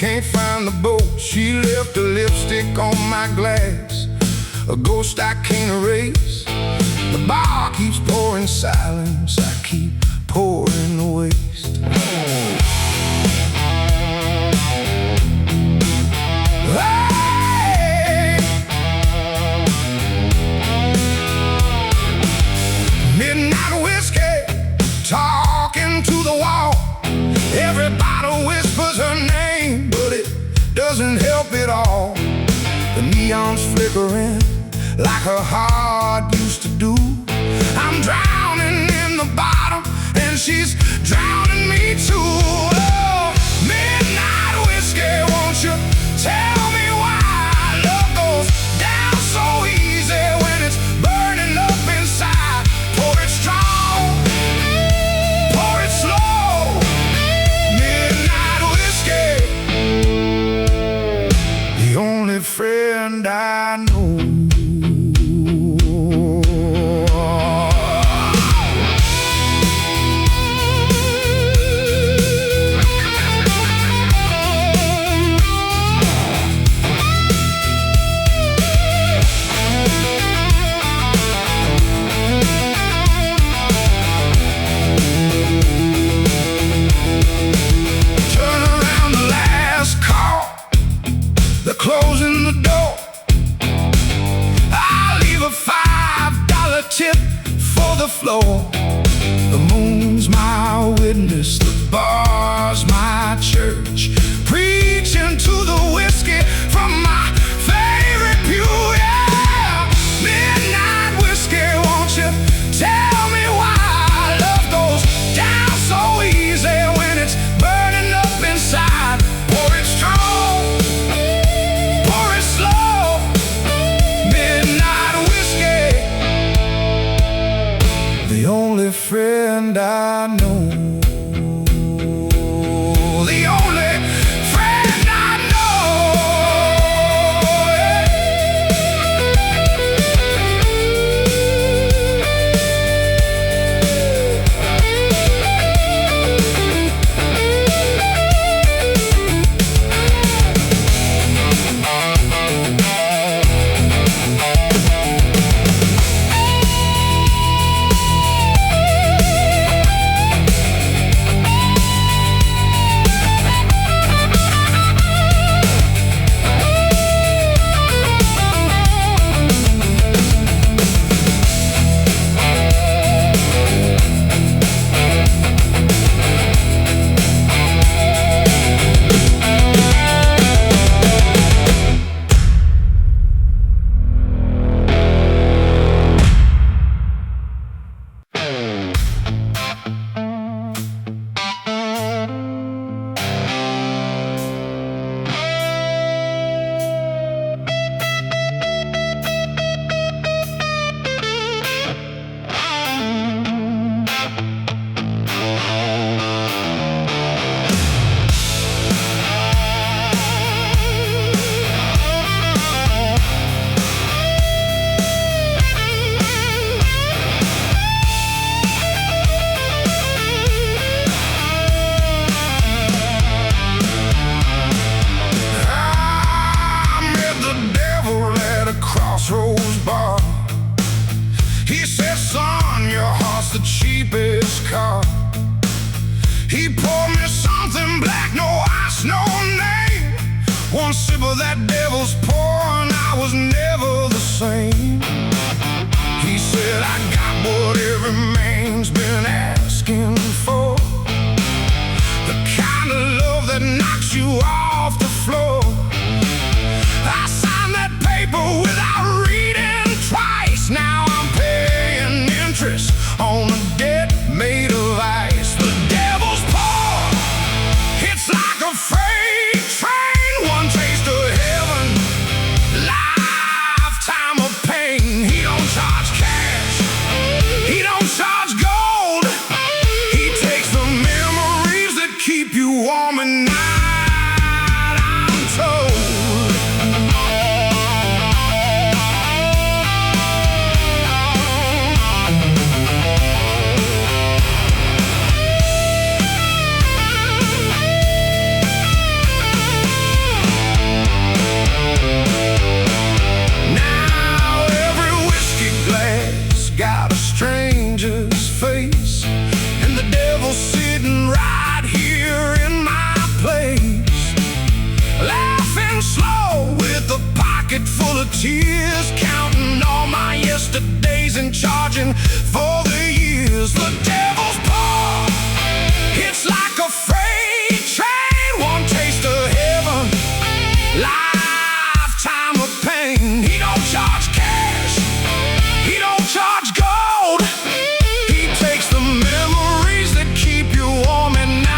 can't find the boat. She left a lipstick on my glass, a ghost I can't erase. The bar keeps pouring silence, I keep pouring the waste. Hey! Midnight whiskey, talking to the wall. Every bottle whispers her name, but it doesn't help at all. The neon's flickering like her heart used to do. I'm drowning in the bottom, and she's drowning me too. Oh, midnight whiskey, won't you tell me why love goes down so easy when it's burning up inside? Pour it strong, pour it slow. Midnight whiskey, the only friend I know. Closing the door, I leave a $5 tip for the floor. The moon's my witness, the bar's my church, preaching to the whiskey from my favorite pew. Yeah, midnight whiskey, won't you tell me why love goes down so easy when it's burning up inside? Pour it strong, the only friend I know. The only friend I bar. He said, son, your heart's the cheapest car. He poured me something black, no ice, no name. One sip of that devil's pour and I was never the same. He said, I got what every man's been asking for, the kind of love that knocks you off the floor. I signed that paper without reading twice. Now I'm paying interest on a debt made of ice. The devil's pour, it's like a freight train. One taste of heaven, lifetime of pain. He don't charge cash, he don't charge gold. He takes pocket full of tears, counting all my yesterdays and charging for the years. The devil's paw, it's like a freight train. One taste of heaven, lifetime of pain. He don't charge cash, he don't charge gold. He takes the memories that keep you warm at night.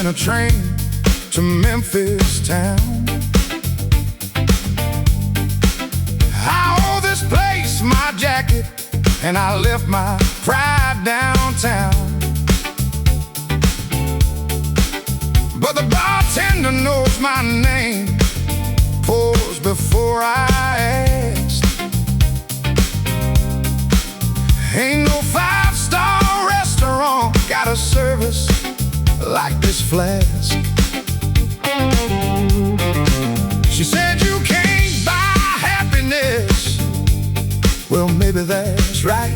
A train to Memphis town. I owe this place my jacket, and I left my pride downtown. But the bartender knows my name, pours before I ask. Ain't no five-star restaurant got a service like this flask. She said you can't buy happiness. Well, maybe that's right,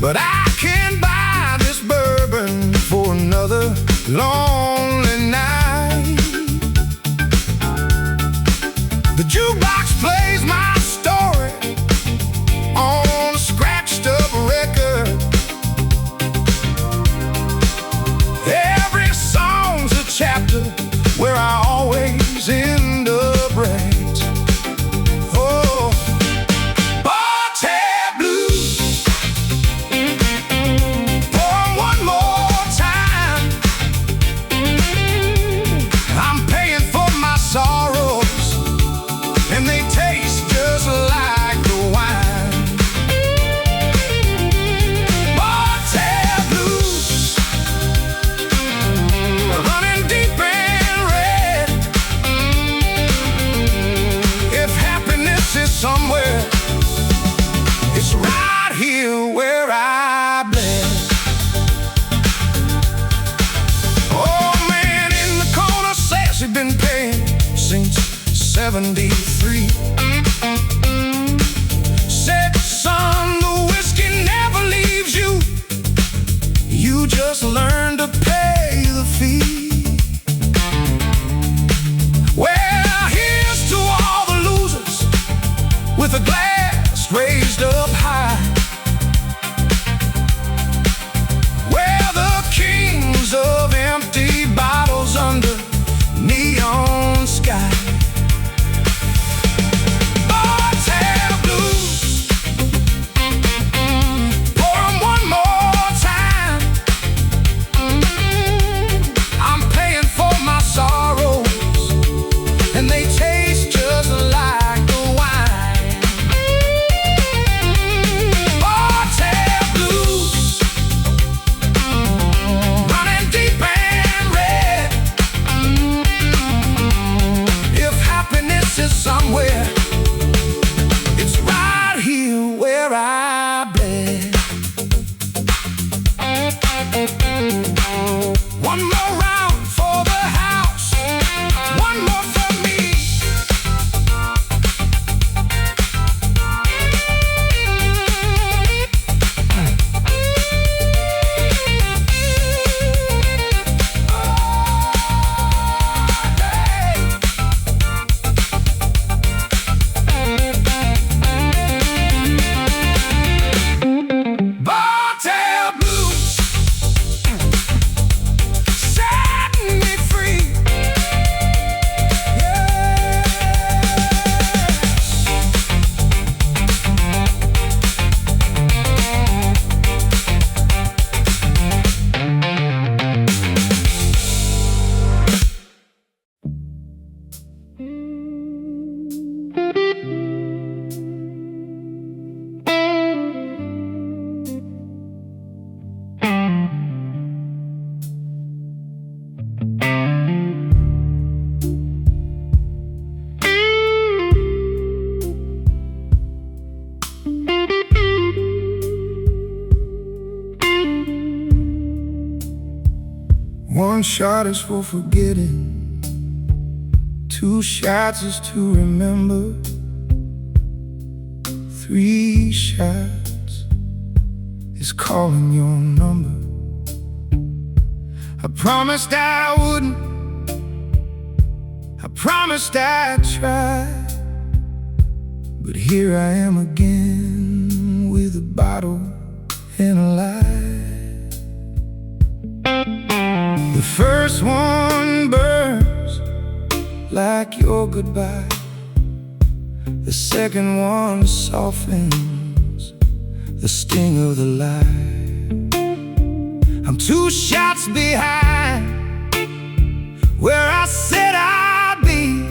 but I can buy this bourbon for another lonely night. The jukebox plays my story on a scratched up record. Chapter where I always end up right. Oh, Bar-tab blues, pour 'em one more time. I'm paying for my sorrows, and they taste just like the wine. Bar-tab blues, running deep and red. If happiness is somewhere, it's right here where I bled. Oh, man in the corner says he's been paying since '73. Said, son, the whiskey never leaves you. You just learn to pay the fee. Well, here's to all the losers with a glass raised up high, where the kings of empty bottles under neon sky. shot is for forgetting, 2 shots is to remember, 3 shots is calling your number. I promised I wouldn't, I promised I'd try, but here I am again with a bottle and a lie. The first one burns like your goodbye, the second one softens the sting of the lie. I'm 2 shots behind where I said I'd be,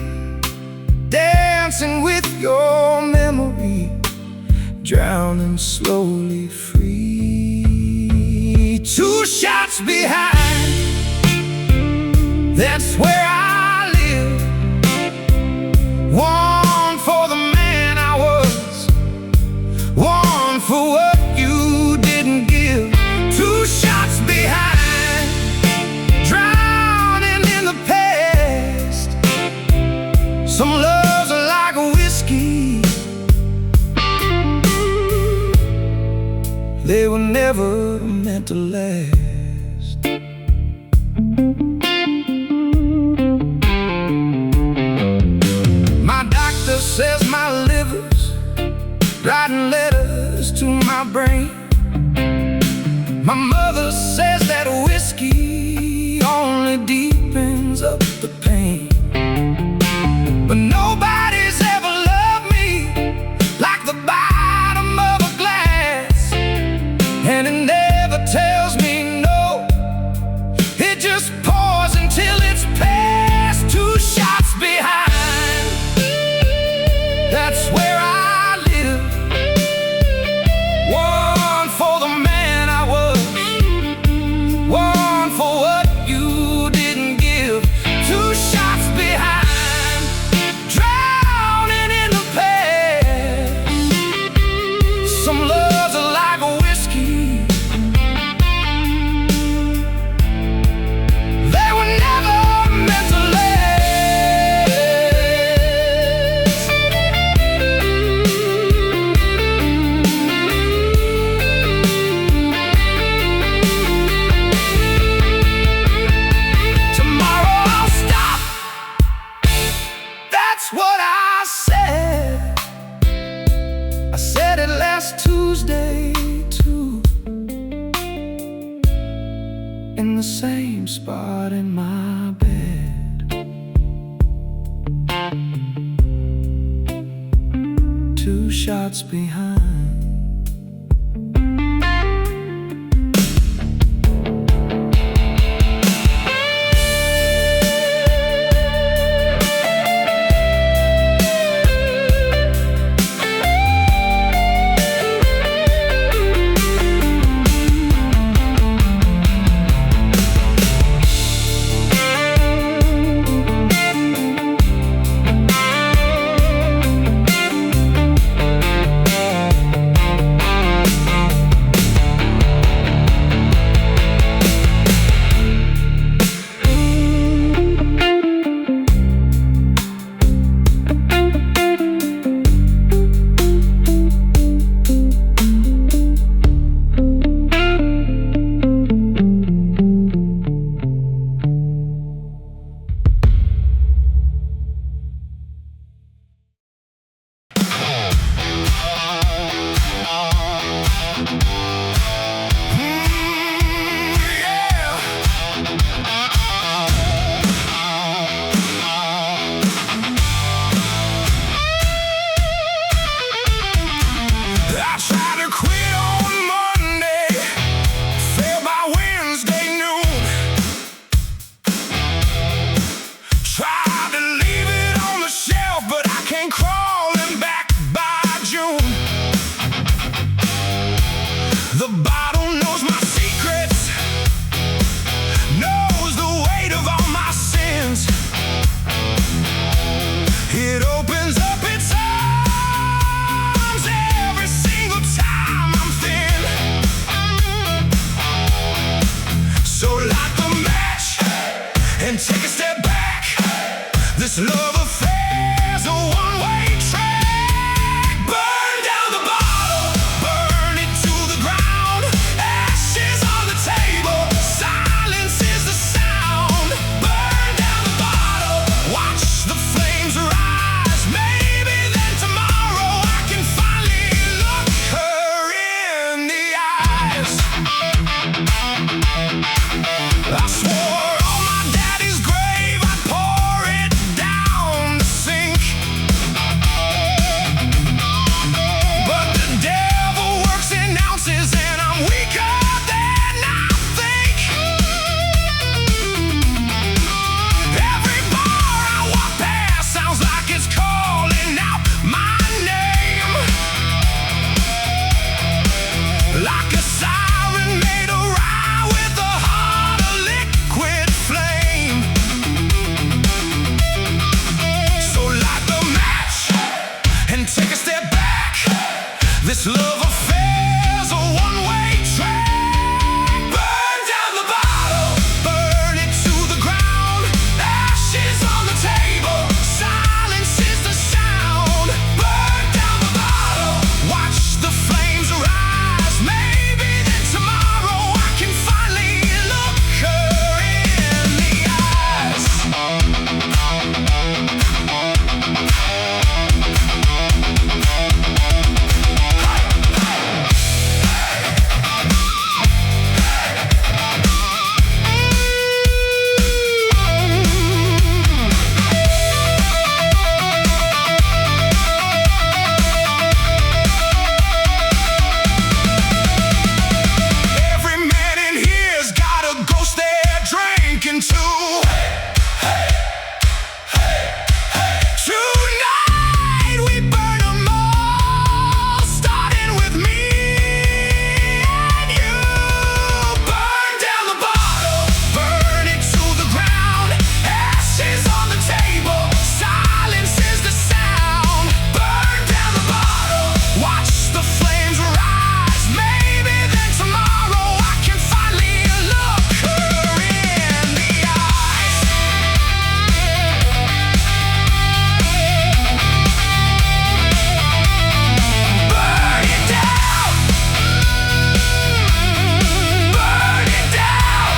dancing with your memory, drowning slowly free. 2 shots behind, that's where I live. 1 for the man I was, 1 for what you didn't give. 2 shots behind, drowning in the past. Some loves are like whiskey, they were never meant to last. My doctor says my liver's writing letters to my brain. My mother says that whiskey only deepens up the pain. But nobody's ever loved me like the bottom of a glass, and it never tells me no, it just pours until it's past. 2 shots behind, that's where I live. 1 for the man I was, 1 for what you didn't give. 2 shots behind, drowning in the past. Some loves are like a whiskey, they were never meant to last. Tomorrow I'll stop, that's what I said. I said it last Tuesday too, in the same spot in my bed. 2 shots behind. This love affair's a one-way track. Burn down the bottle, burn it to the ground. Ashes on the table, silence is the sound. Burn down the bottle, watch the flames rise. Maybe then tomorrow I can finally look her in the eyes. I swore on my daddy's grave I'd pour it down the sink. But the devil works in ounces and I'm weaker than I think. Every bar I walk past sounds like it's calling out my name. Like a siren made a rye with a heart of liquid flame. So light the match and take a step back. This love affair's a one-way track. Burn down the bottle, burn it to the ground. Ashes on the table, silence is the sound. Burn down the bottle, watch the flames rise. Maybe then tomorrow I can finally look her in the eyes. Every man in here's got a ghost they're drinking to. Tonight we burn 'em all, starting with me and you. Burn down the bottle, burn it to the ground. Ashes on the table, silence is the sound. Burn down the bottle, watch the flames rise. Maybe then tomorrow I can finally look her in the eyes. Burn it down, burn it down.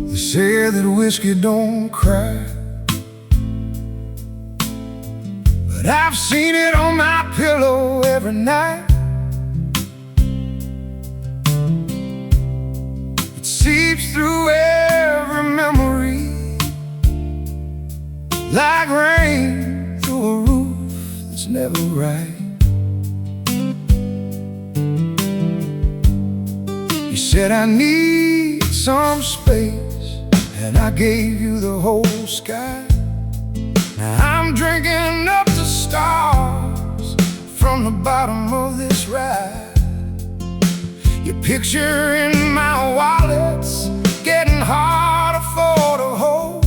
They say that whiskey don't cry, but I've seen it on my pillow every night. It seeps through every memory like rain through a roof that's never right. You said I need some space, and I gave you the whole sky. Now I'm drinking up the stars from the bottom of this ride. Your picture in my wallet's getting harder for to hold.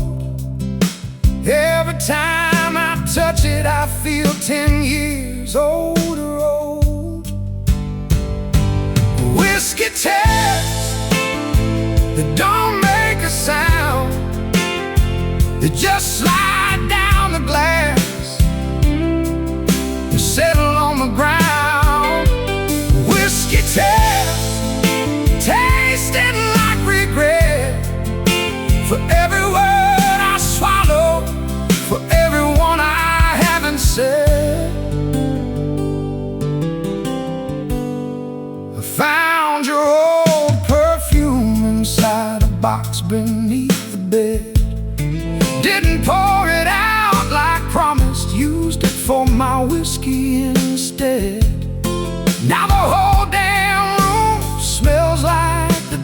Every time I touch it I feel 10 years older old. Whiskey tears that don't make a sound, they just slide down the glass and settle on the ground. Whiskey tears, tasting like regret, for every word I swallow, for everyone I haven't said. I found your old perfume inside a box beneath the bed. Didn't pour it out like promised, used it for my whiskey instead. Now the whole damn room smells like the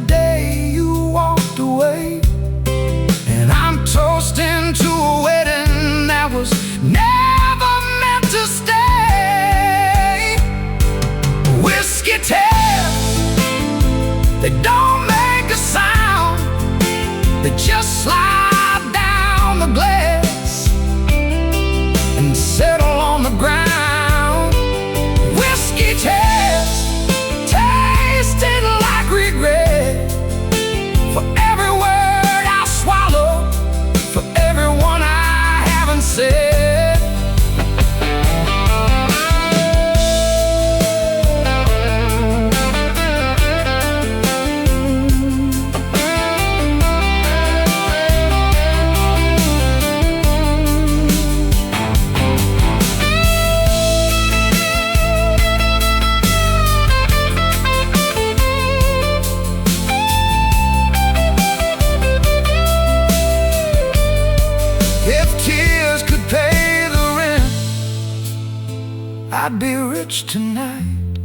I'd be rich tonight,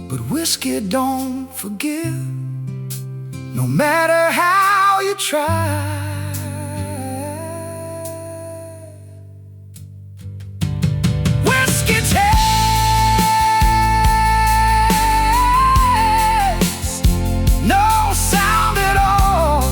but whiskey don't forgive, no matter how you try. Whiskey takes no sound at all.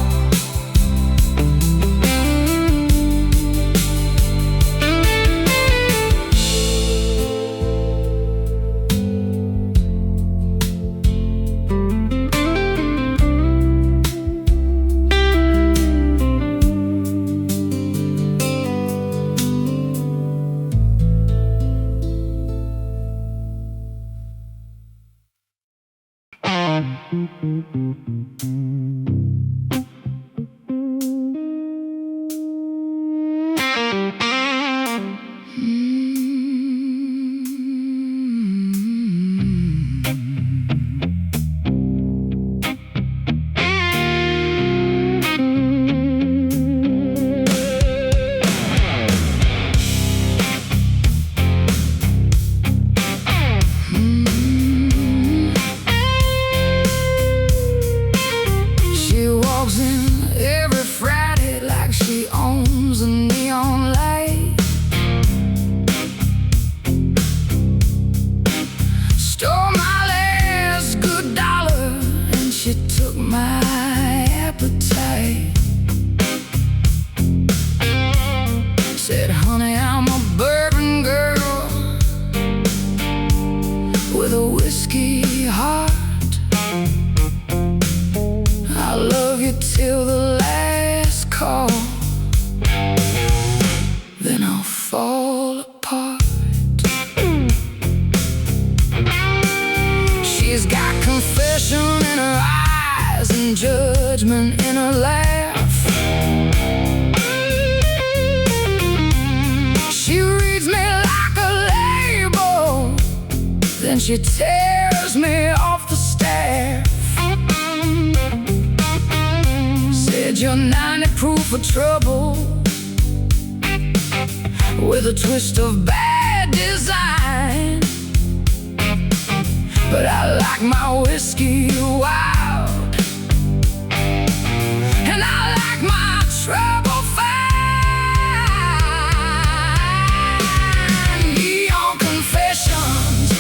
Said, honey, I'm a bourbon girl with a whiskey heart. I love you till the last call, then I'll fall apart. She's got confession in her eyes and judgment in her laugh. Then she tears me off the staff. Said you're 90 proof for trouble, with a twist of bad design. But I like my whiskey wild, and I like my trouble fine. Neon confessions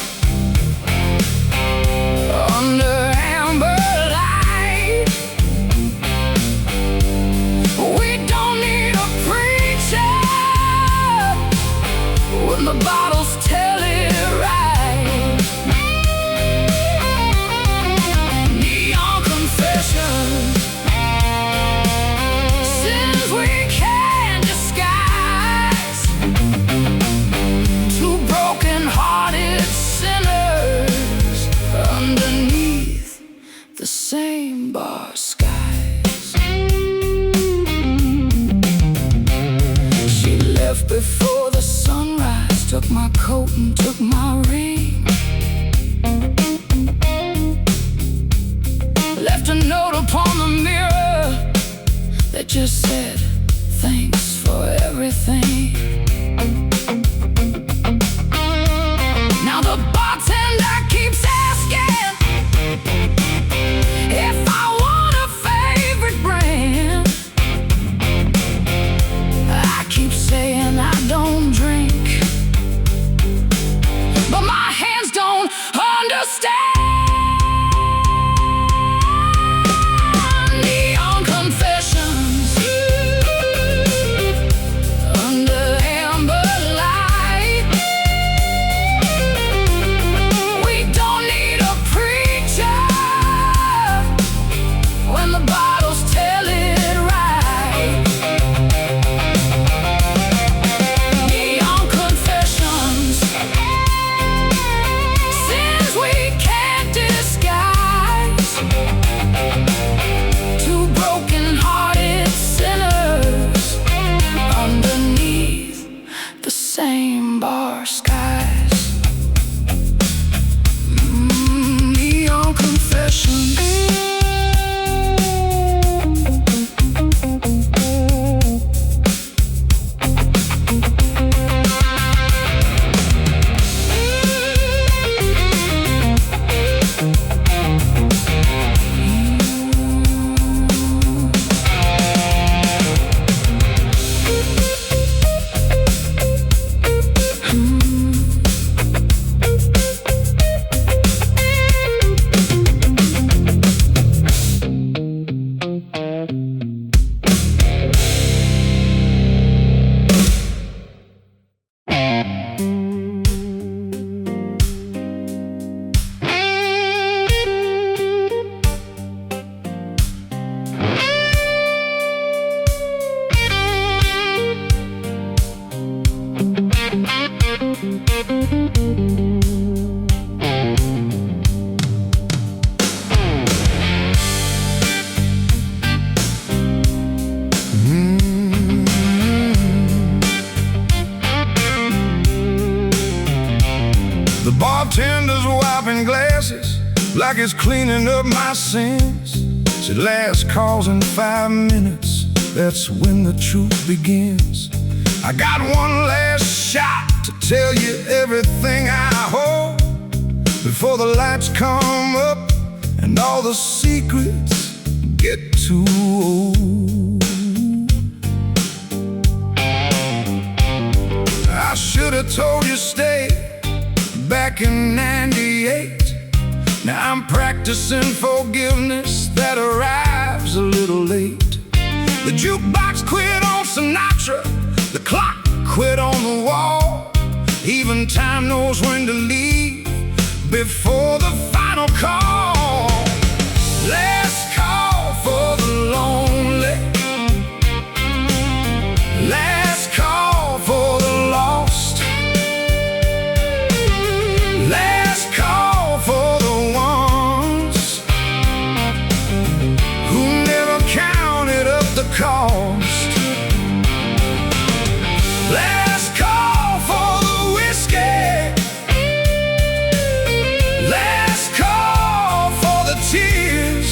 under amber light. We don't need a preacher when the bottles tell it right. Neon confessions, sins we can't disguise. Two broken-hearted sinners underneath the same bar skies. She left before the sunrise, took my coat and took my ring. Left a note upon the mirror that just said, thanks for everything. Now the bartender keeps asking if I want a favorite brand. I keep saying I don't drink, but my hands don't understand. Neon confessions under amber Bartender's wiping glasses like it's cleaning up my sins. Said last call's in 5 minutes, that's when the truth begins. I got one last shot to tell you everything I hold before the lights come up and all the secrets get too old. I should have told you stay back in '98. Now I'm practicing forgiveness that arrives a little late. The jukebox quit on Sinatra, the clock quit on the wall. Even time knows when to leave before the final call. Last call for the lonely, last call for the lost, last call for the ones who never counted up the cost. Last call for the whiskey, last call for the tears,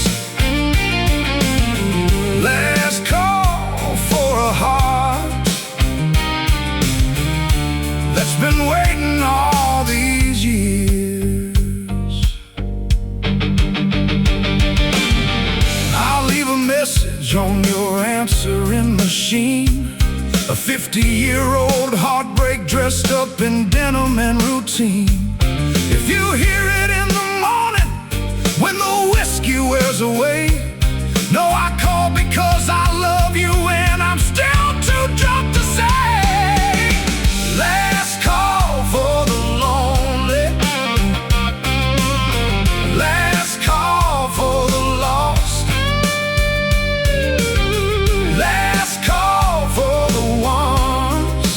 last call for a heart that's been waiting all these years. I'll leave a message on your answering machine. A 50-year-old heartbreak dressed up in denim and routine. If you hear it in the morning when the whiskey wears away, know I call because I love you and I'm still too drunk to say last call for the lonely, last call for the lost, last call for the ones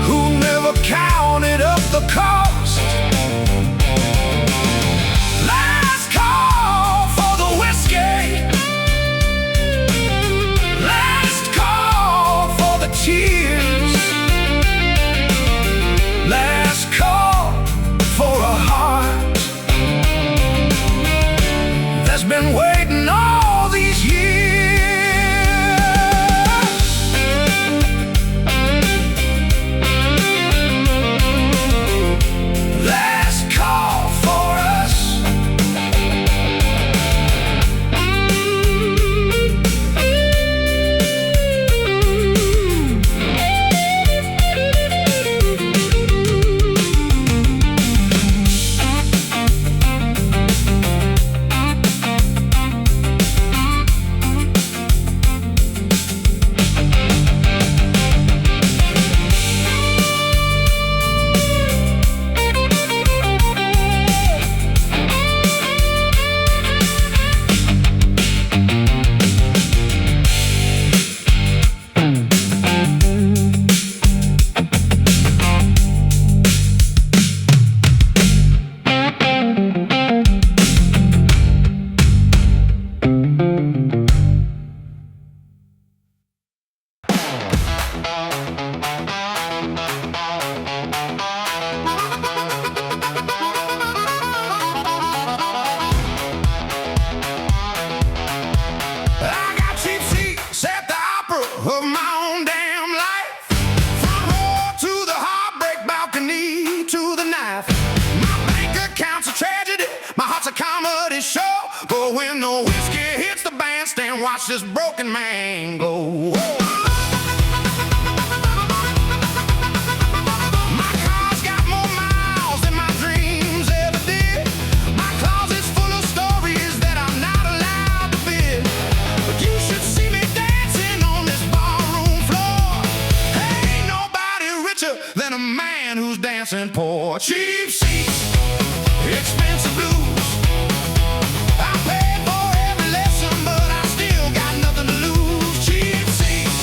who never counted up the cost. Last call for the whiskey, last call for the tears, last call for a heart that's been waiting all these years. Last call for us. I got cheap seats at the opera of my own damn life. Front row to the heartbreak balcony to the knife. My bank account's a tragedy, my heart's a comedy show. But when the whiskey hits the bandstand, watch this broken man go. Whoa. My car's got more miles than my dreams ever did. My closet's full of stories that I'm not allowed to bid. But you should see me dancing on this ballroom floor. Ain't nobody richer than a man who's dancing poor. Cheap seats, expensive blues. I paid for every lesson, but I still got nothing to lose. Cheap seats,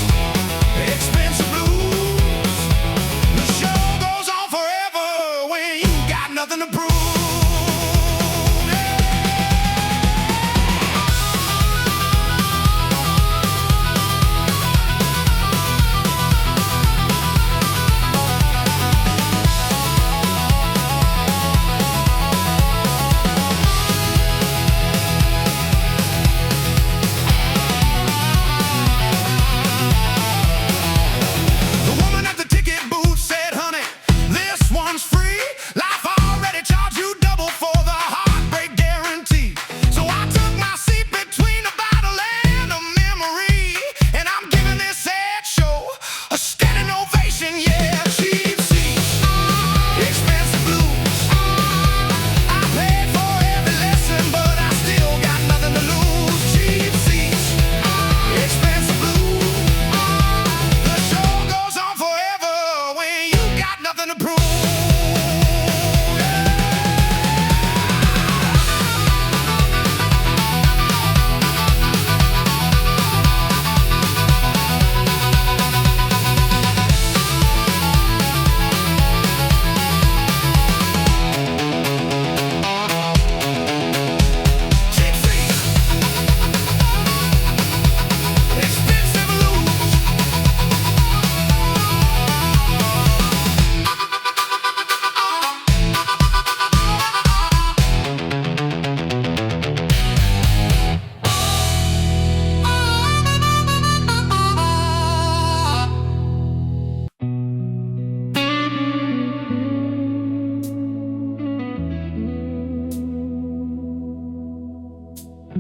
I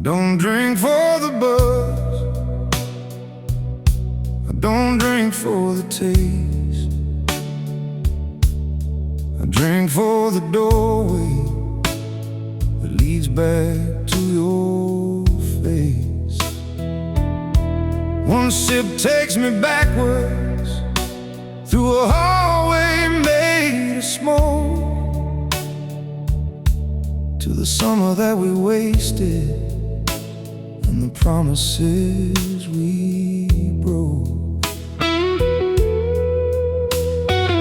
don't drink for the buzz, I don't drink for the taste, I drink for the doorway that leads back to your face. One sip takes me backwards through a hallway made of smoke, to the summer that we wasted and the promises we broke.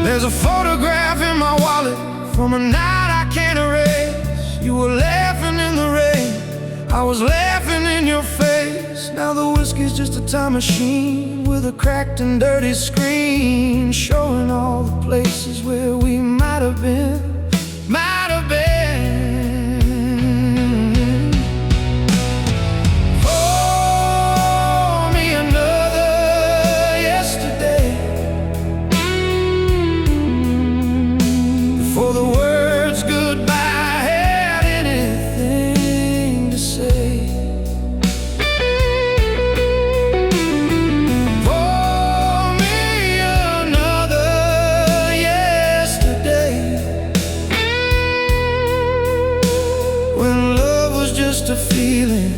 There's a photograph in my wallet from a night I can't erase. You were laughing in the rain, I was laughing in your face. Now the whiskey's just a time machine with a cracked and dirty screen, showing all the places where we might have been, might have been. For the words goodbye had anything to say. Pour me another yesterday, when love was just a feeling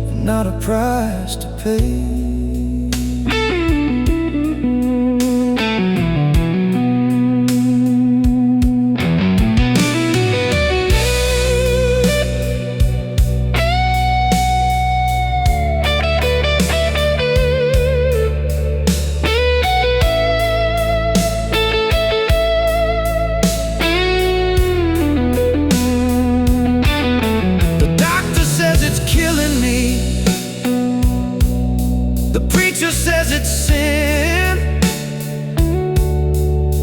and not a price to pay. The preacher says it's sin,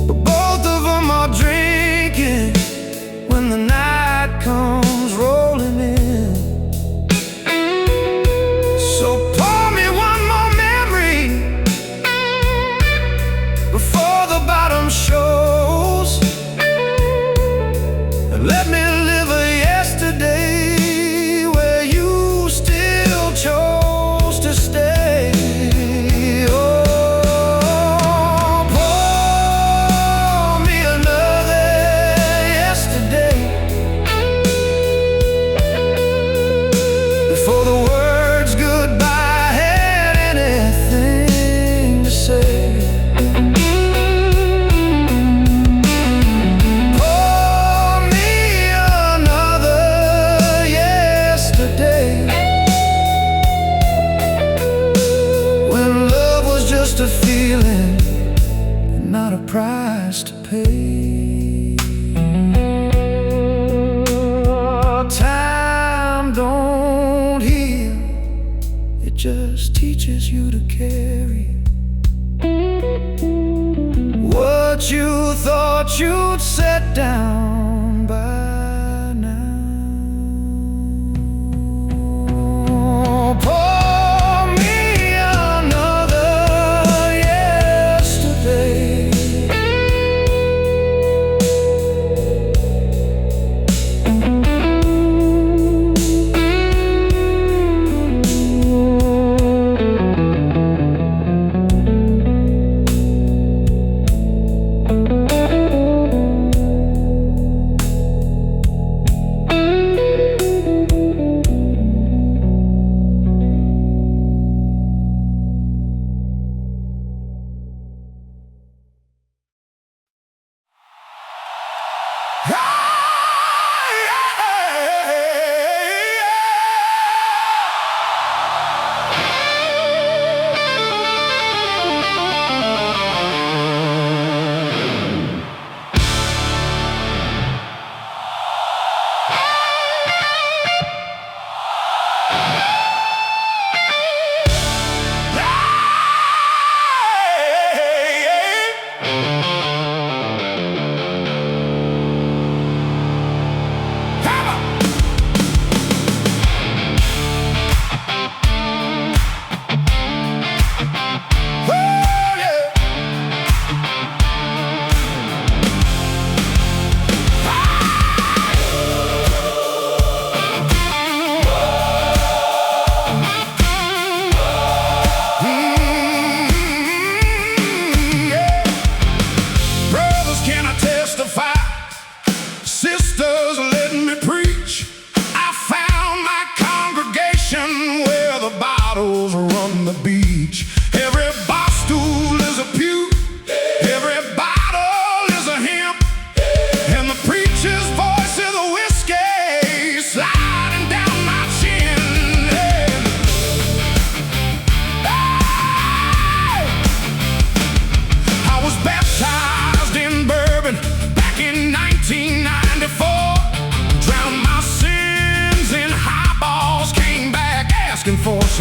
but both of them are drinking when the night comes rolling in. So pour me one more memory before the bottom shows, and let me live a yesterday where you still chose to stay. For the words goodbye had anything to say. Pour me another yesterday, when love was just a feeling and not a price to pay. Time don't heal, it just teaches you to carry what you thought you'd set down by now. Pour me another yesterday,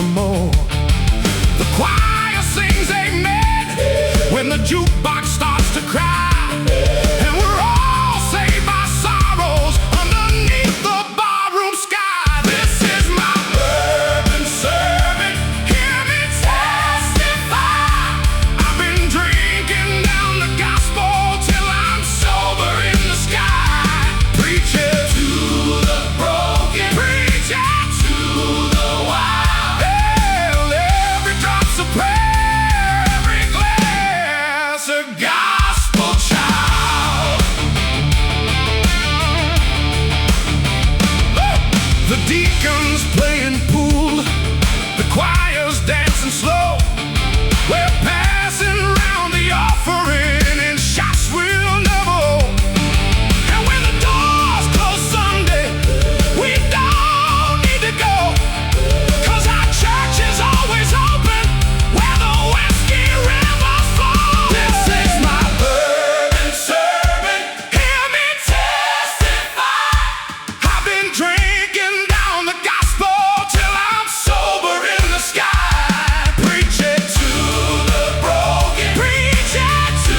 some more. The choir sings amen when the jukebox starts to cry, and we're all saved by sorrows underneath the barroom sky. This is my bourbon servant, hear me testify. I've been drinking down the gospel till I'm sober in the sky. Preach it to the broken, preach it to the wild. Hell, every drop's a prayer, every glass a gospel child. The deacons playing pool, the choir's dancing slow. We're passing round the offering and shots will double. And when the doors close Sunday, we don't need to go, 'cause our church is always open where the whiskey rivers flow. This is my bourbon servant, hear me testify. I've been drinking down the gospel till I'm sober in the sky. Preach it to the broken, preach it to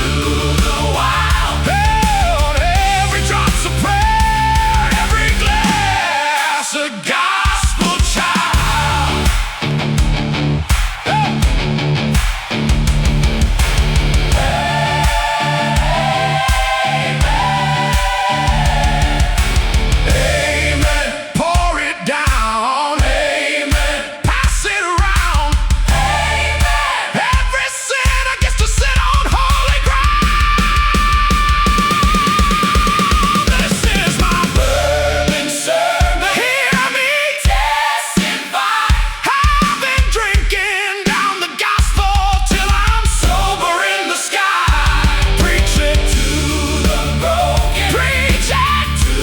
the wild. Hell, every drop's a prayer, every glass a gospel child. Amen. Pour it down. Amen. Pass it around. Amen. Every sinner gets to sit on holy ground. This is my bourbon servant, hear me testify. I've been drinking down the gospel till I'm sober in the sky. Preach it to the broken, preach it to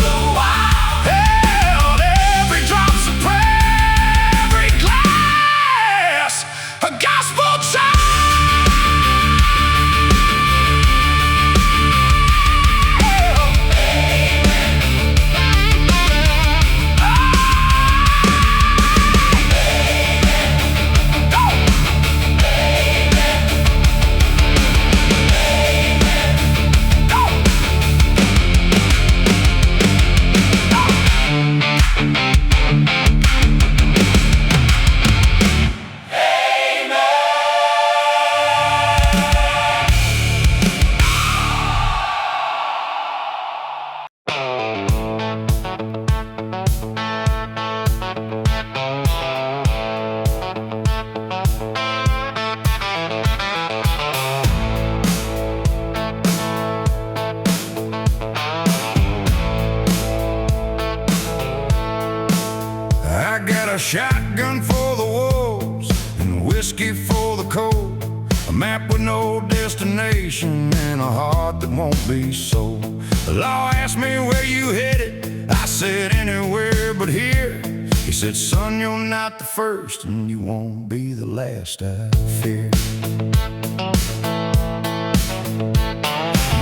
the wild. Hell, every drop's a prayer, every glass a gospel child. I got a shotgun for the wolves and whiskey for the cold, a map with no destination and a heart that won't be sold. The law asked me where you headed, I said anywhere but here. He said, son, you're not the first and you won't be the last, I fear.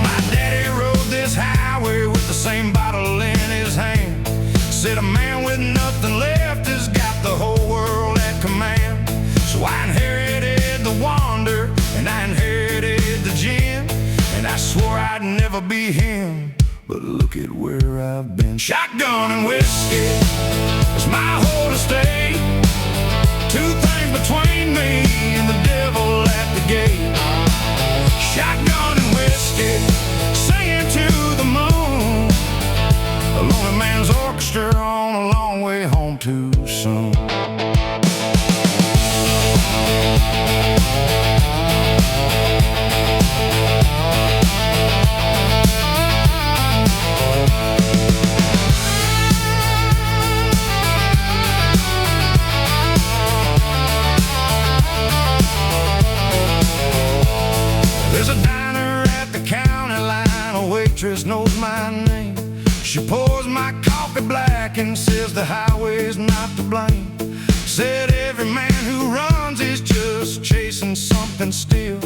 My daddy rode this highway with the same bottle in his hand. Said a man with nothing left has got the whole world at command. So I inherited the wander and I inherited the gin, and I swore I'd never be him, but look at where I've been. Shotgun and whiskey is my whole estate. Two things between me and the devil at the gate. Shotgun and whiskey, singing to the moon, a lonely man's orchestra on a long way home too soon. There's a diner at the county line, a waitress knows my name. She pours my coffee black and says the highway's not to blame. Said every man who runs is just chasing something still.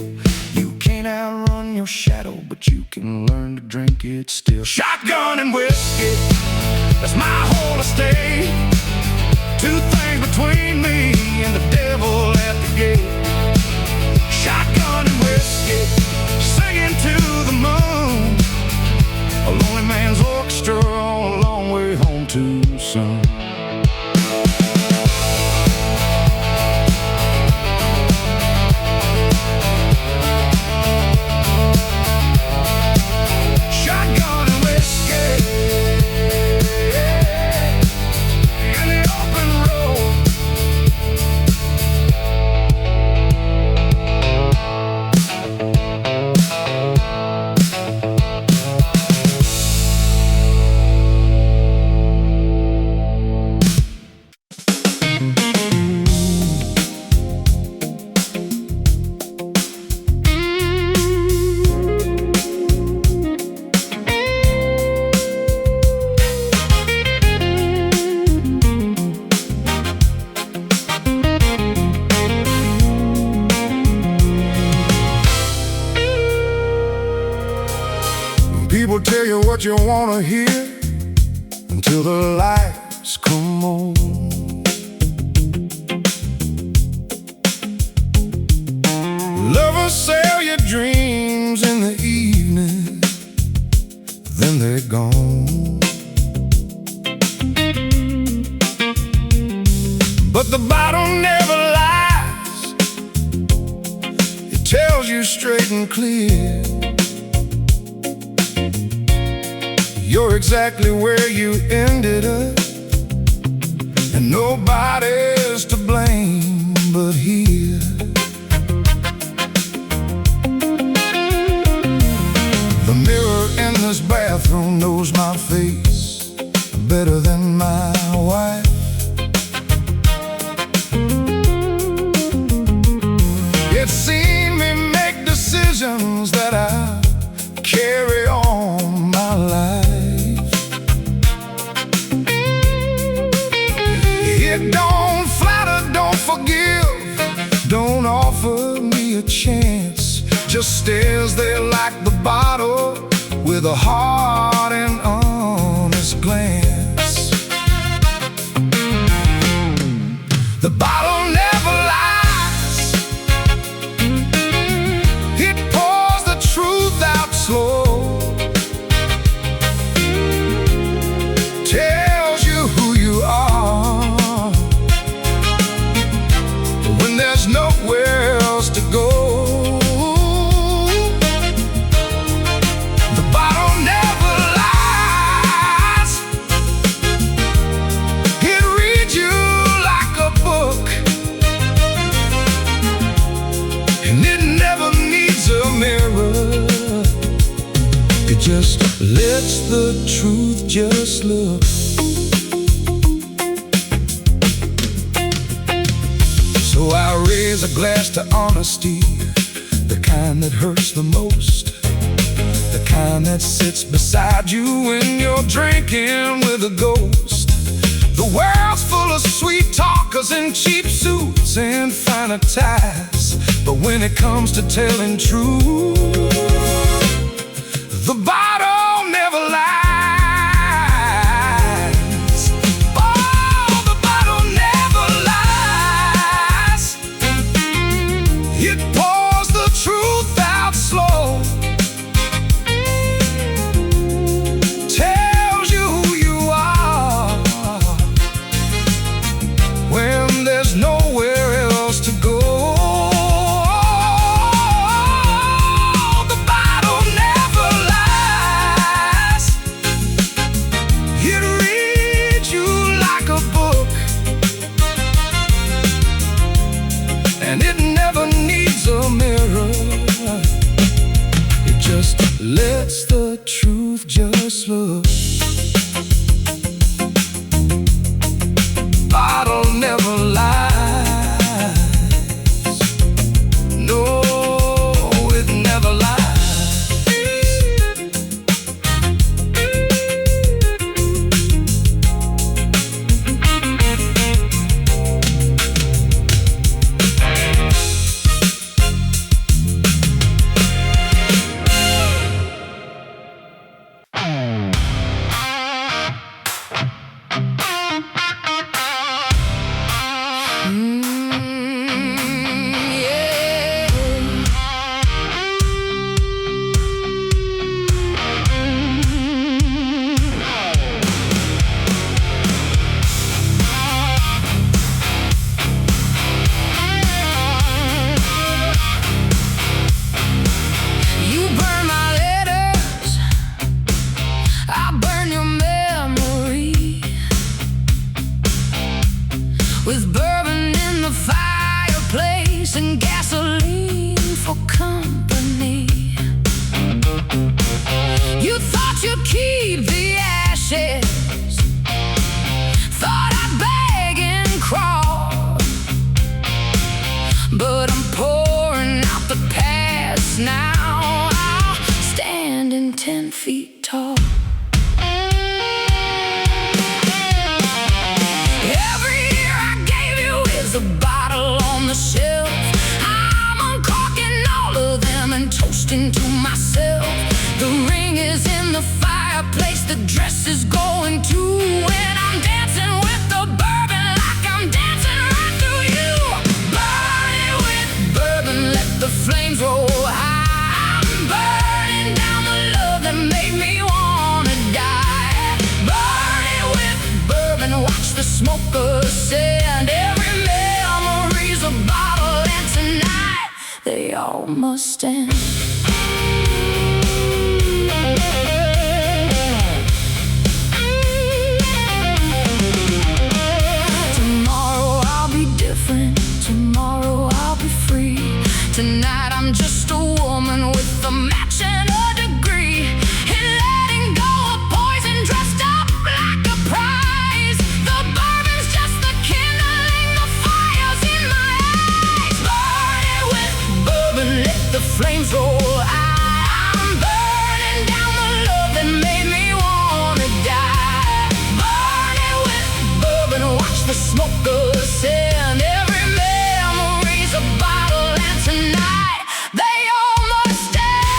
You can't outrun your shadow, but you can learn to drink it still. Shotgun and whiskey, that's my whole estate. Two things between me and the devil at the gate. Shotgun and whiskey, singing to the moon. A lonely man's orchestra on a long way home too soon. People tell you what you wanna hear until the lights come on. Lovers sell your dreams in the evening, then they're gone. But the bottle never lies. It tells you straight and clear you're exactly where you ended up, and nobody's to blame but here. The mirror in this bathroom knows my face better than my wife. It's seen me make decisions that I carry on my life. It don't flatter, don't forgive, don't offer me a chance. Just stares there like the bottle with a hard and honest glance. The bottle never lies. It pours the truth out slow. Tells you who you are when there's nowhere else to go. The bottle never lies. It reads you like a book, and it never needs a mirror. It just lets the truth just look. So I raise a glass to honesty, the kind that hurts the most, the kind that sits beside you when you're drinking with a ghost. The world's full of sweet talkers in cheap suits and finer ties, but when it comes to telling truth, the bottle never lies. Oh, the bottle never lies. It pours the truth out slow. Tells you who you are when there's nowhere else to go. And it never needs a mirror. It just lets the truth just look. Bottle never lies. No, it never lies. now, standing 10 feet tall. Every year I gave you is a bottle on the shelf. I'm uncorking all of them and toasting to myself. The ring is in the fireplace, the dress is going too, and I'm dancing with the bourbon like I'm dancing right through you. Burn it with bourbon, let the flames roll high. I'm burning down the love that made me wanna die. Burn it with bourbon, watch the smoke ascend. Every memory's a bottle, and tonight they all must end. Tonight I'm just a woman with a match and a degree, and letting go of poison dressed up like a prize. The bourbon's just the kindling, the fire's in my eyes. Burn it with bourbon, let the flames roll high. I'm burning down the love that made me wanna die. Burn it with bourbon, watch the smoke ascend. Every memory's a bottle, and tonight they all must end.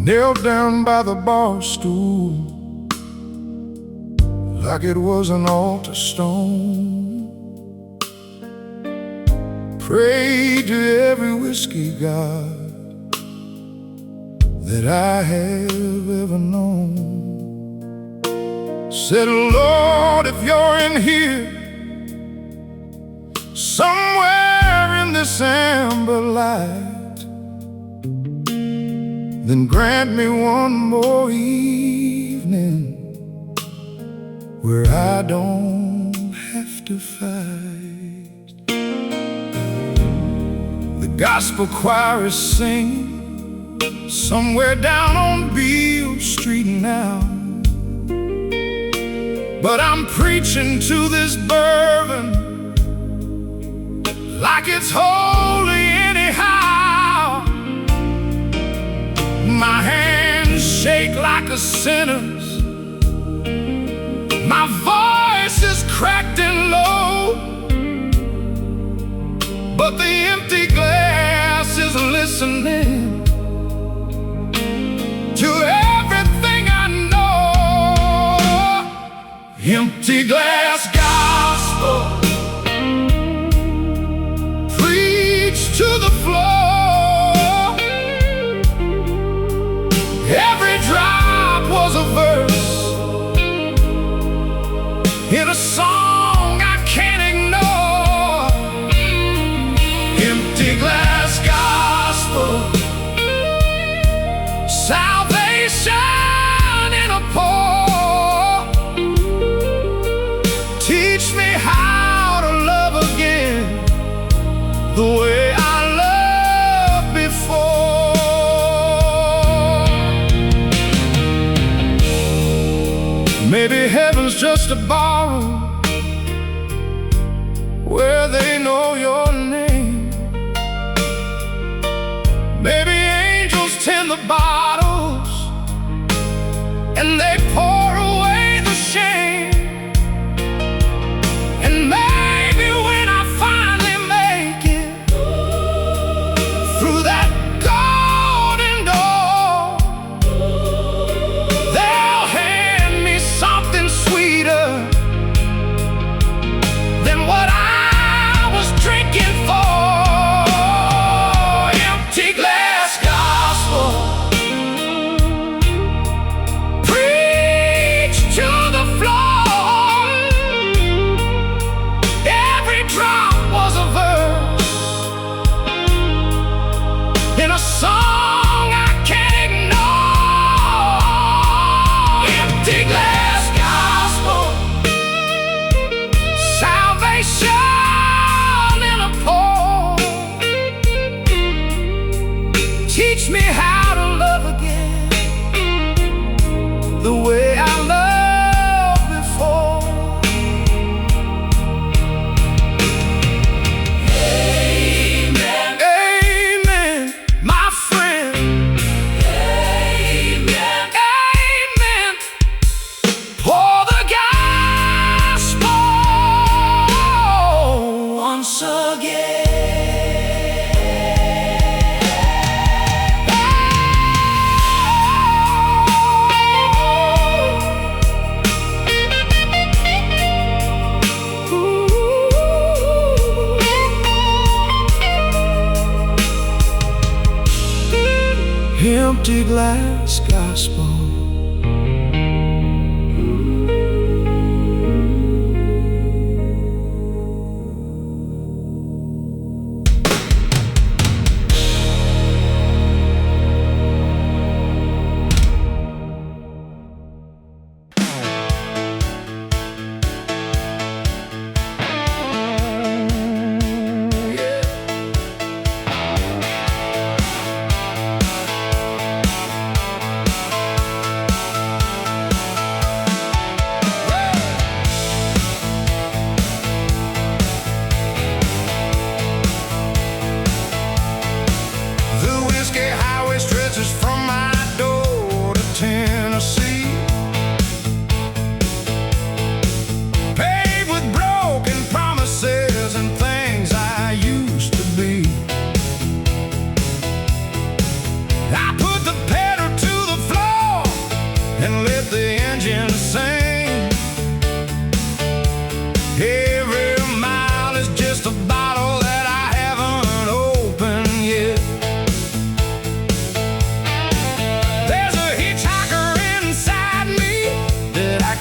Knelt down by the bar stool like it was an altar stone. Prayed to every whiskey god that I have ever known. Said, Lord, if you're in here, somewhere in this amber light, then grant me one more evening where I don't have to fight. The gospel choir is singing somewhere down on Beale Street now, but I'm preaching to this bourbon like it's holy anyhow. My hands shake like a sinner's, my voice is cracked and low, but the empty glass is listening to everything I know. Empty glass gospel, preach to the floor. Every drop was a verse in a song I can't ignore. Empty glass gospel, salvation in a pour. Teach me how to love again the way I loved before. Maybe heaven's just a ballroom where they know your name. Maybe angels tend the bottles and they pour away glass gospel. From my door to Tennessee, paved with broken promises and things I used to be. I put the pedal to the floor and let the engine sing. Every mile is just a bottle that I haven't opened yet.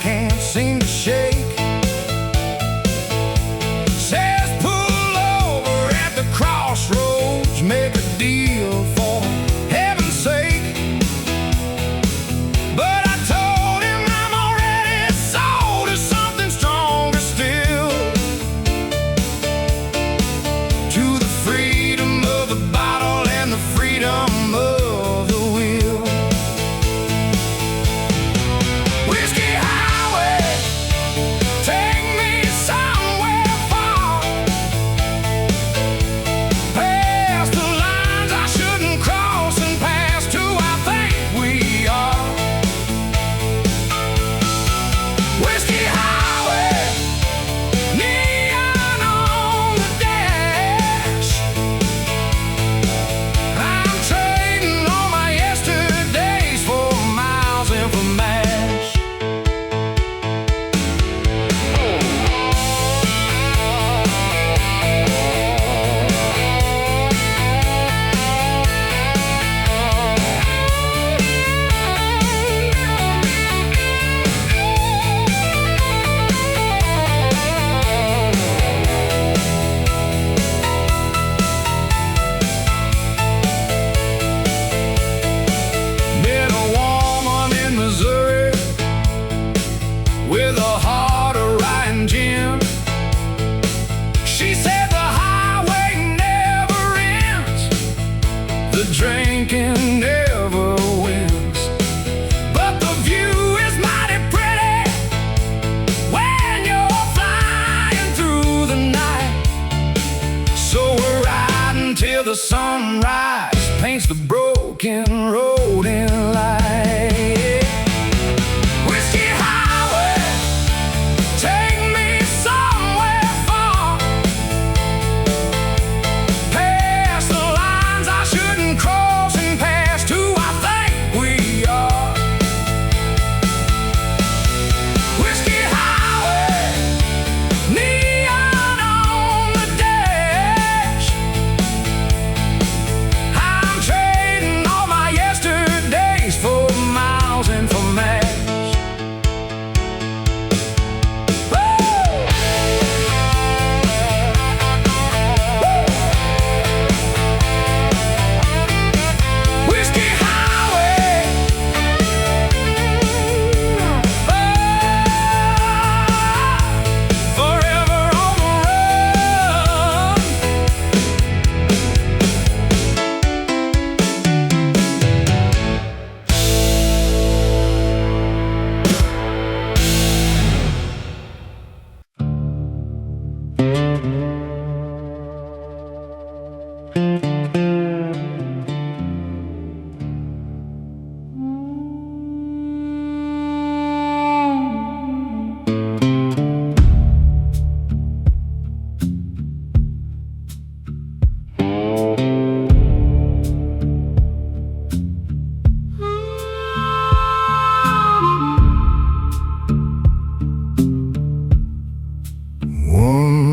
Can't seem to shake. Says pull over at the crossroads, make a deal for heaven's sake. But I told him I'm already sold to something stronger still, to the freedom of the bottle and the freedom of the wheel. Whiskey take me somewhere far, past the lines I shouldn't cross and past who I think we are. Whiskey highway, neon on the dash. I'm trading all my yesterdays for miles and for mash. With a heart of rye and gin, she said the highway never ends, the drinking never wins. But the view is mighty pretty when you're flying through the night. So we're riding till the sunrise paints the broken road in light.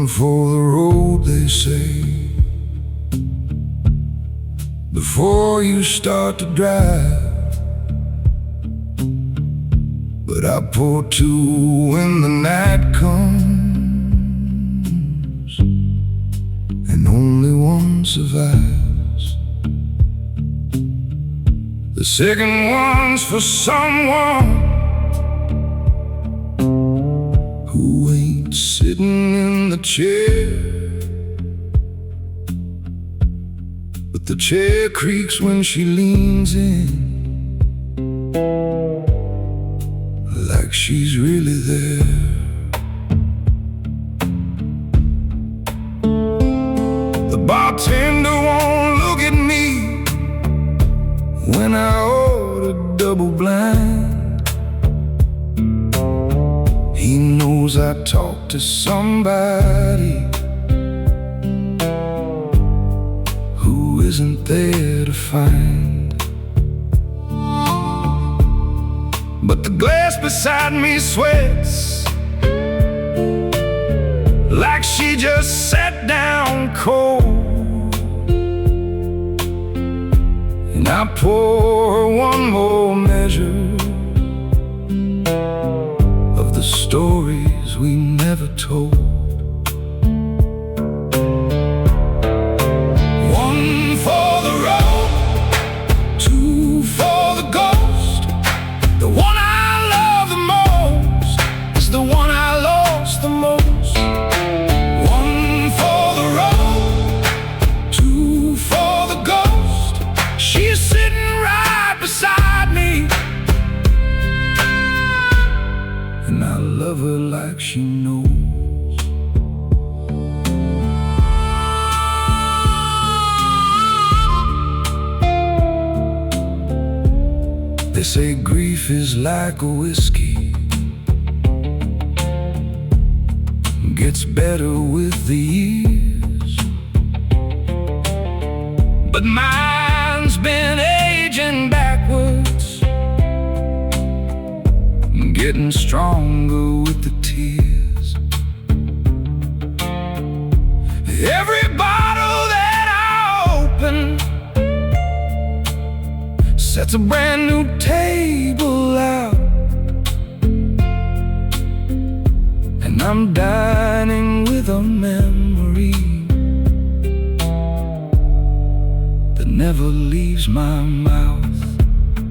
For the road, they say, before you start to drive. I pour two when the night comes, and only one survives. The second one's for someone who ain't sitting in the chair, but the chair creaks when she leans in, like she's really there. The bartender won't look at me when I order double blind. He knows I talked to somebody who isn't there to find. But the glass beside me sweats like she just sat down cold, and I pour her one more measure of the stories we never told. One for the road, two for the ghost. The one I love the most is the one I lost the most. One for the road, two for the ghost. She's sitting right beside me, and I love her like she knows. They say grief is like a whiskey, gets better with the years, but mine's been aging backwards, getting stronger with the tears. Every bottle that I open sets a brand new table out, and I'm dining with a memory that never leaves my mouth.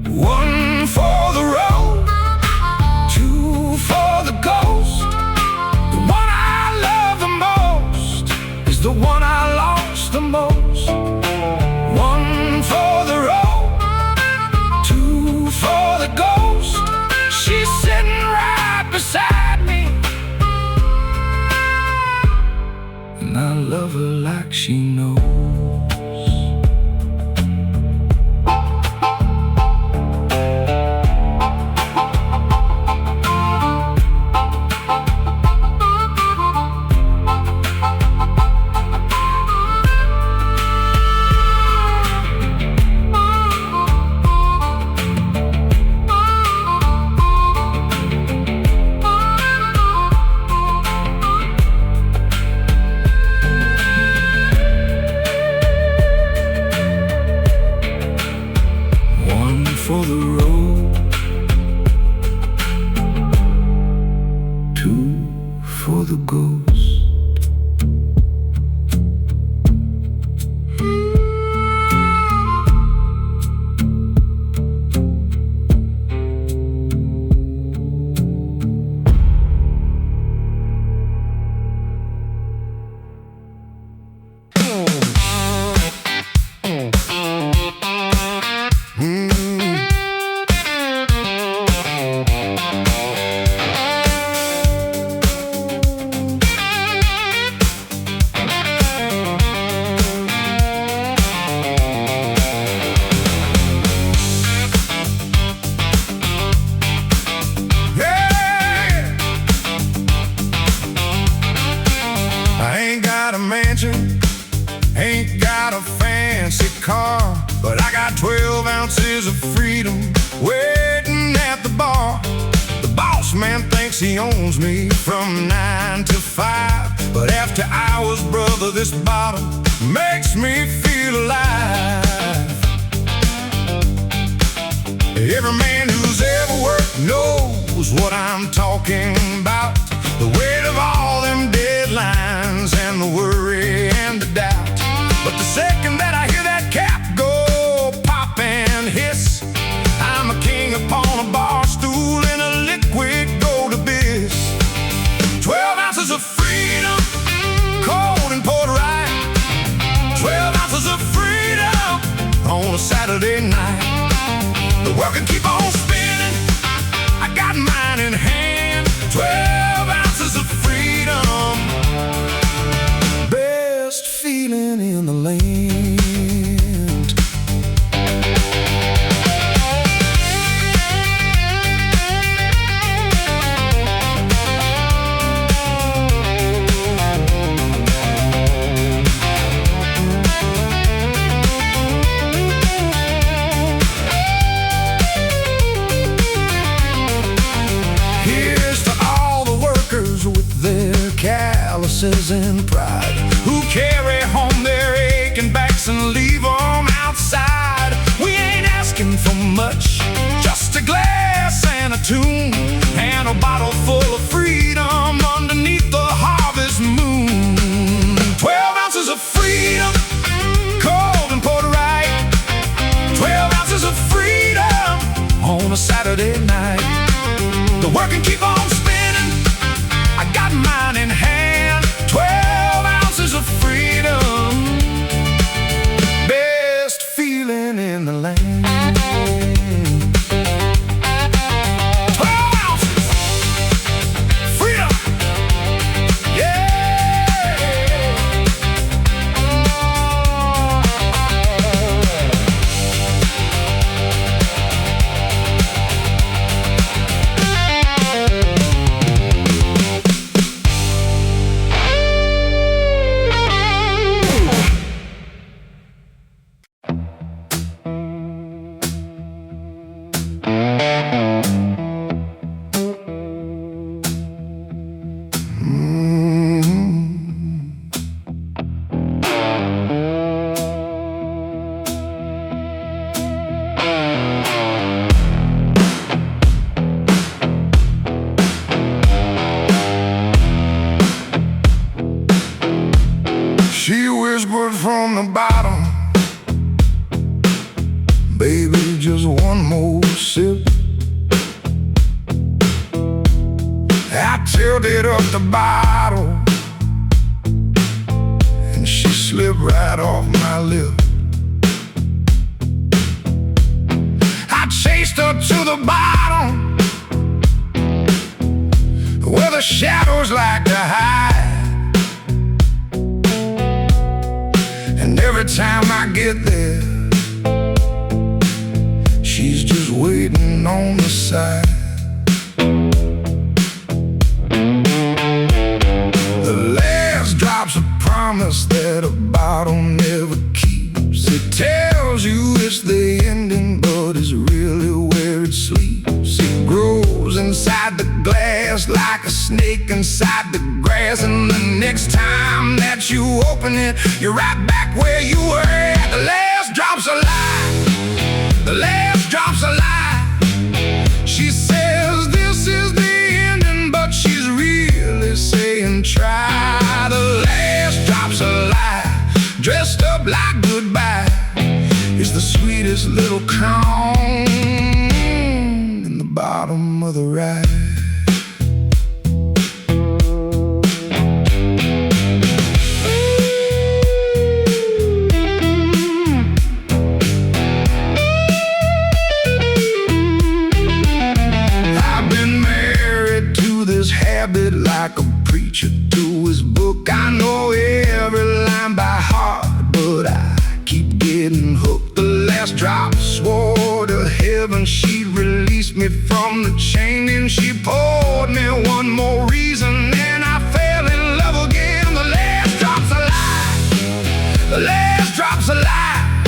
One for the road, two for the ghost. The one I love the most is the one I lost the most. One for the road, two for the ghost. She's sitting right beside me, and I love her like she knows. For the road, two for the ghost. Ain't got a fancy car, but I got 12 ounces of freedom waiting at the bar. The boss man thinks he owns me from 9 to 5, but after hours, brother, this bottle makes me feel alive. Every man who's ever worked knows what I'm talking about. The weight of all them deadlines and the worry and the doubt. But the second that I hear that cap go pop and hiss, I'm a king upon a bar stool in a liquid gold abyss. 12 ounces of freedom, cold and poured right. 12 ounces of freedom on a Saturday night. The world can keep on spinning, I got mine in hand. 12 ounces of freedom, best feeling in the land. Calluses and pride, who carry home their aching backs and leave them outside. We ain't asking for much, just a glass and a tune, and a bottle full of freedom underneath the harvest moon. 12 ounces of freedom, cold and poured right. 12 ounces of freedom on a Saturday night. The work can keep on spinning, I got mine in hand. 12 ounces of freedom, best feeling in the land. 12 ounces, freedom, yeah. She whispered from the bottom, baby, just one more sip. I tilted up the bottle, and she slipped right off my lip. I chased her to the bottom, where the shadows like to hide. And every time I get there, she's just waiting on the side. The last drop's a promise that a bottle never keeps. It tells you it's the ending, but it's really where it sleeps. It grows inside the glass like a snake inside the grass, and the next time that you open it, you're right back where you were at. The last drop's a lie, the last drop's a lie. She says this is the ending, but she's really saying try. The last drop's a lie, dressed up like goodbye. It's the sweetest little calm in the bottom of the ride. Habit like a preacher to his book. I know every line by heart, but I keep getting hooked. The last drop swore to heaven she'd release me from the chain, and she poured me one more reason, and I fell in love again. The last drop's a lie, the last drop's a lie.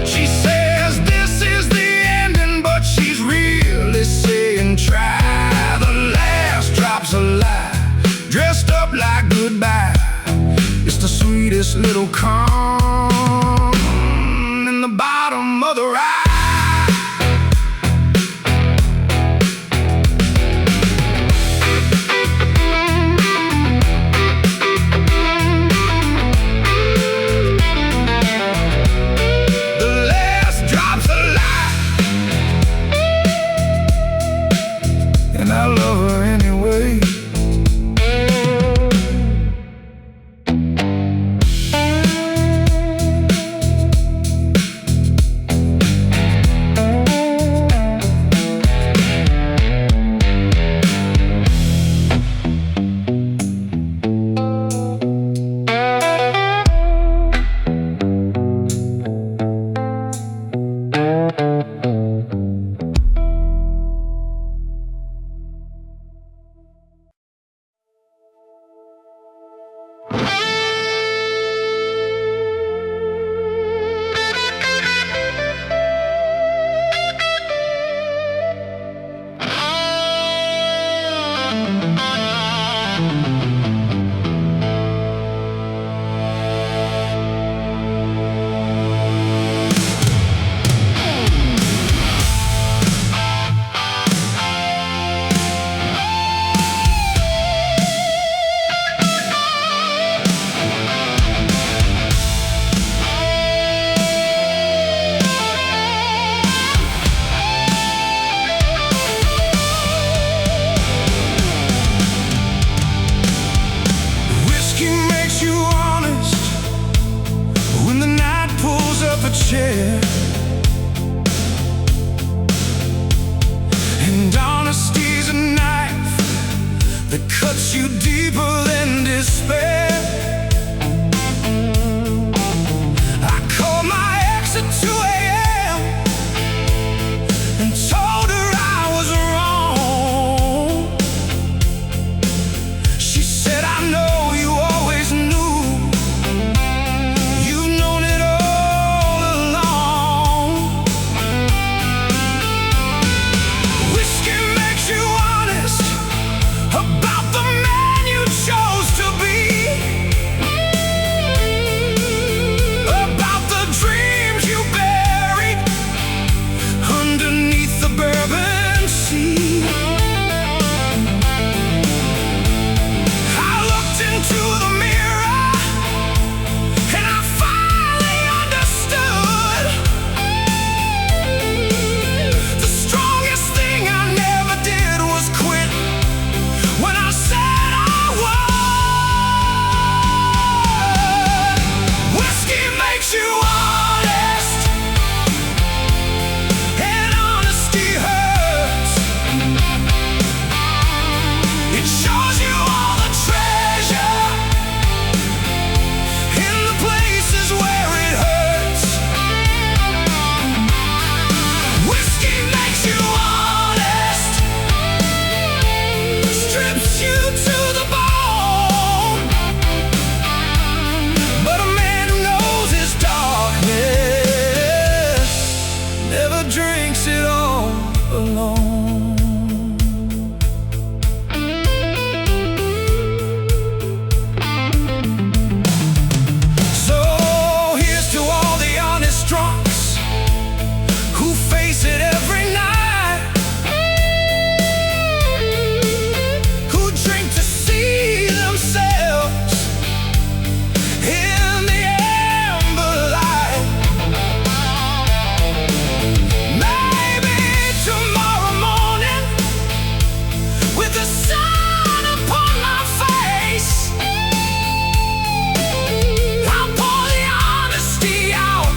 She says this is the ending, but she's really saying try. A lie, dressed up like goodbye. It's the sweetest little calm in the bottom of the ride. share. And honesty's a knife that cuts you deeper than despair. I called my ex at 2 a.m. and told her I was wrong. She said, I know you always knew. You've known it all along. Whiskey makes you honest about the man you chose to be, about the dreams you buried underneath the bourbon sea. I looked into the mirror and I finally understood. The strongest thing I never did was quit when I said I would. Whiskey makes you honest, and honesty hurts. It shows you all the treasure in the places where it hurts. Whiskey makes you honest, strips you to the bone. But a man who knows his darkness never drinks it all alone. So here's to all the honest drunks who face it every night, who drink to see themselves in the amber light. Maybe tomorrow morning, with the sun upon my face, I'll pour the honesty out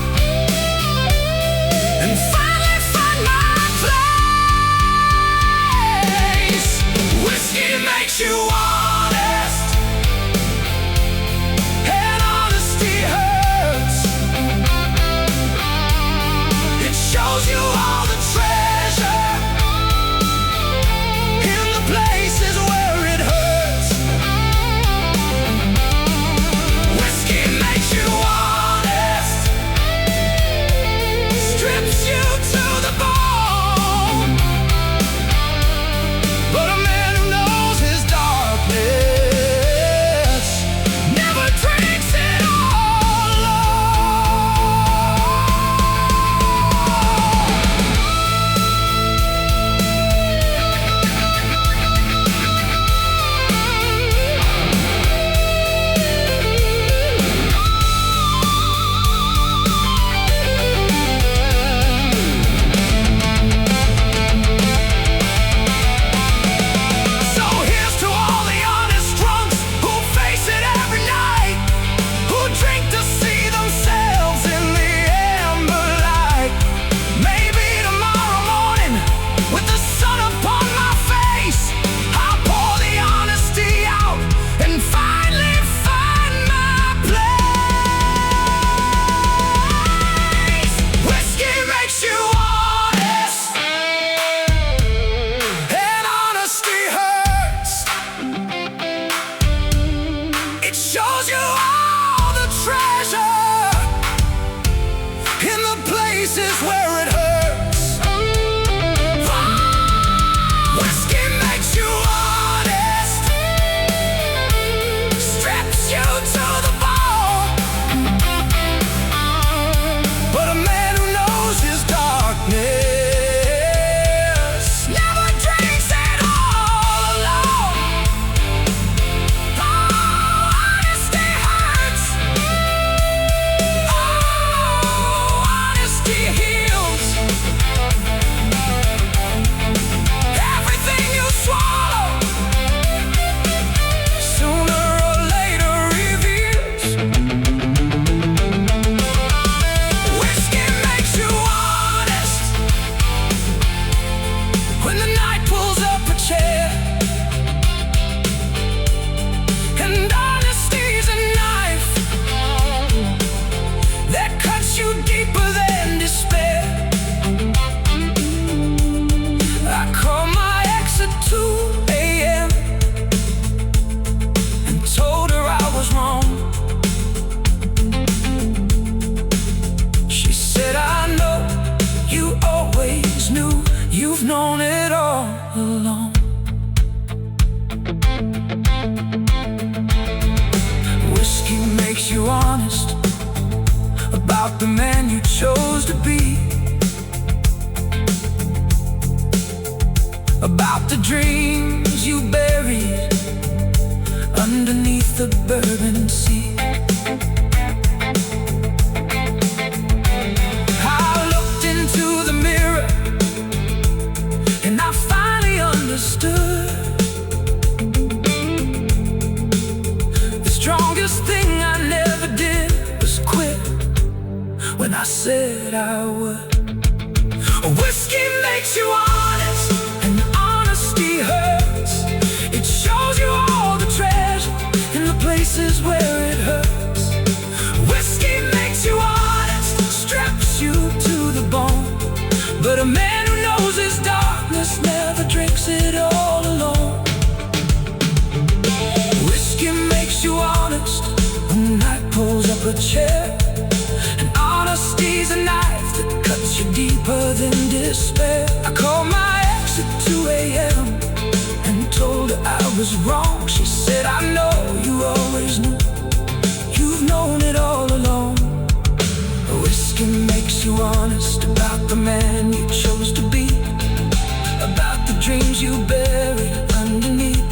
and finally find my place. Whiskey makes you honest, and honesty hurts. It shows you all the treasure in the places where it hurts. Whiskey makes you honest, strips you to the bone. But a man who knows his darkness the dreams you buried underneath the bourbon sea. I looked into the mirror and I finally understood. The strongest thing I never did was quit when I said I would. Whiskey makes you honest, and honesty hurts.